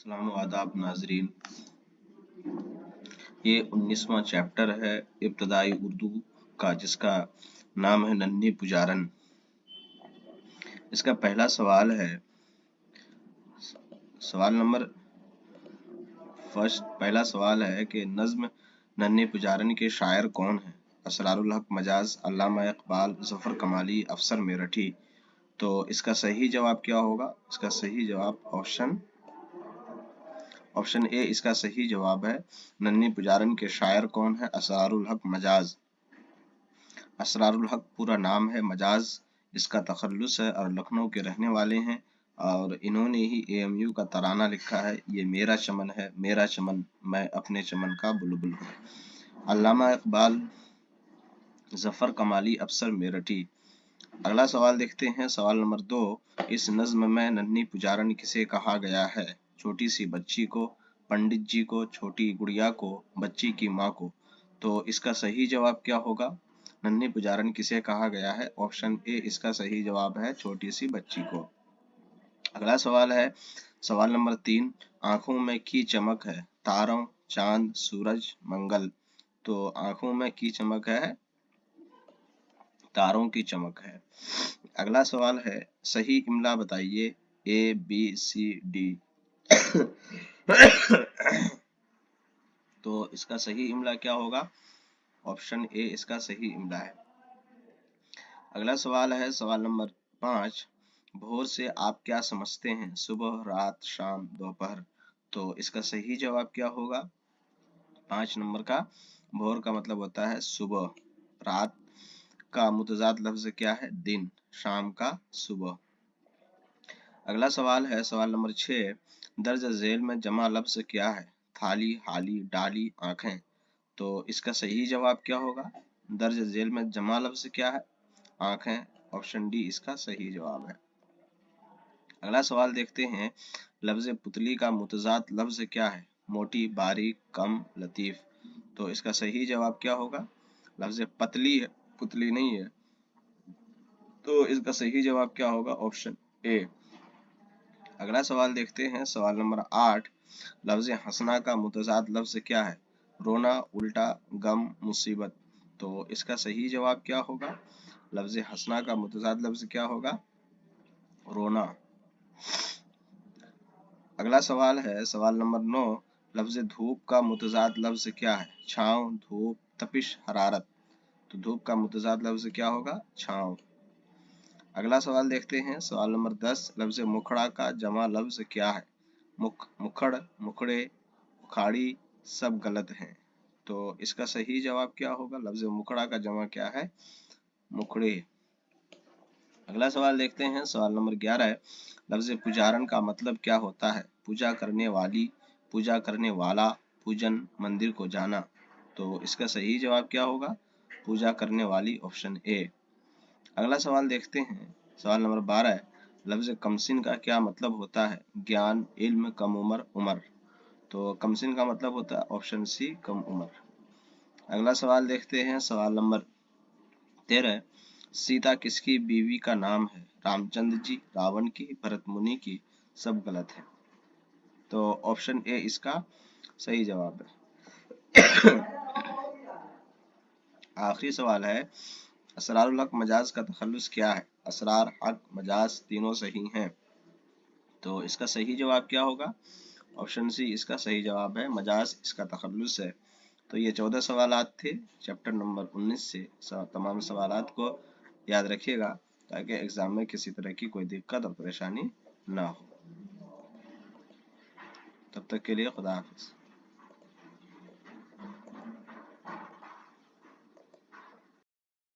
सलाम व आदाब नाजरीन। ये 19वां चैप्टर है इब्तदाई उर्दू का, जिसका नाम है नन्ही पुजारन। इसका पहला सवाल है, सवाल नंबर पहला सवाल है कि नज्म नन्ही पुजारन के शायर कौन हैं? असरारुल हक मजाज, अल्लामा इकबाल, जफर कमाली, अफसर मेरठी। तो इसका सही जवाब क्या होगा? इसका सही जवाब ऑप्शन ए इसका सही जवाब है। नन्ही पुजारन के शायर कौन है? असरारुल हक मजाज। असरारुल हक पूरा नाम है, मजाज इसका तखल्लुस है और लखनऊ के रहने वाले हैं और इन्होंने ही एएमयू का तराना लिखा है, ये मेरा चमन है, मेरा चमन, मैं अपने चमन का बुलबुल हूँ। अल्लामा इकबाल, जफर कमाली, अफसर मेरठी। अगला सवाल देखते हैं, सवाल नंबर 2। इस नज्म में नन्ही पुजारन किसे कहा गया है? छोटी सी बच्ची को, पंडित जी को, छोटी गुड़िया को, बच्ची की माँ को। तो इसका सही जवाब क्या होगा? नन्ही पुजारन किसे कहा गया है? ऑप्शन ए इसका सही जवाब है, छोटी सी बच्ची को। अगला सवाल है, सवाल नंबर 3। आंखों में की चमक है, तारों, चांद, सूरज, मंगल। तो आंखों में की चमक है, तारों की चमक है। अगला सवाल है, सही इमला बताइए, ए बी सी डी। तो इसका सही इमला क्या होगा? ऑप्शन ए इसका सही इमला है। अगला सवाल है, सवाल नंबर 5। भोर से आप क्या समझते हैं? सुबह, रात, शाम, दोपहर। तो इसका सही जवाब क्या होगा? 5 नंबर का, भोर का मतलब होता है सुबह, रात का मुतजाद लफ्ज क्या है? दिन, शाम का सुबह। अगला सवाल है, सवाल नंबर 6। दर्ज झेल में जमा लफ्ज क्या है? थाली, हाली, डाली, आंखें। तो इसका सही जवाब क्या होगा? दर्ज झेल में जमा लफ्ज क्या है? आंखें। ऑप्शन डी इसका सही जवाब है। अगला सवाल देखते हैं, लफ्ज पुतली का मुतजाद लफ्ज क्या है? मोटी, बारीक, कम, लतीफ। तो इसका सही जवाब क्या होगा? लफ्ज पतली है, पुतली नहीं है। तो इसका सही जवाब क्या होगा? Option A. अगला सवाल देखते हैं, सवाल नंबर 8। लफ्ज हंसना का मुतजाद लफ्ज क्या है? रोना, उल्टा, गम, मुसीबत। तो इसका सही जवाब क्या होगा? लफ्ज हंसना का मुतजाद लफ्ज क्या होगा? रोना। अगला सवाल है, सवाल नंबर 9। लफ्ज धूप का मुतजाद लफ्ज क्या है? छांव, धूप, तपिश, हरारत। तो धूप का मुतजाद लफ्ज क्या होगा? छांव। अगला सवाल देखते हैं, सवाल नंबर 10। लफ्ज मुखड़ा का जमा लफ्ज क्या है? मुखड़, मुखड़े, उखाड़ी, सब गलत हैं। तो इसका सही जवाब क्या होगा? लफ्ज मुखड़ा का जमा क्या है? मुखड़े। अगला सवाल देखते हैं, सवाल नंबर 11। लफ्ज पुजारन का मतलब क्या होता है? पूजा करने वाली, पूजा करने वाला, पूजन, मंदिर को जाना। तो इसका सही जवाब क्या होगा? पूजा करने वाली, ऑप्शन ए। अगला सवाल देखते हैं, सवाल नंबर 12। लफ्ज कमसिन का क्या मतलब होता है? ज्ञान, इल्म, कम उम्र, उम्र। तो कमसिन का मतलब होता है ऑप्शन सी, कम उम्र। अगला सवाल देखते हैं, सवाल नंबर 13। सीता किसकी बीवी का नाम है? रामचंद्र जी, रावण की, भरत मुनि की। सब गलत है। तो ऑप्शन ए इसका सही जवाब है। आखिरी सवाल है, असरारुल हक मजाज का तखल्लुस क्या है? असरार, हक, मजाज तीनों सही हैं। तो इसका सही जवाब क्या होगा? ऑप्शन सी इसका सही जवाब है, मजाज इसका तखल्लुस है। तो ये 14 सवालात थे चैप्टर नंबर 19 से। तमाम सवालात को याद रखिएगा ताकि एग्जाम में किसी तरह की कोई दिक्कत और परेशानी ना हो। तब तक के लिए खुदा हाफिज।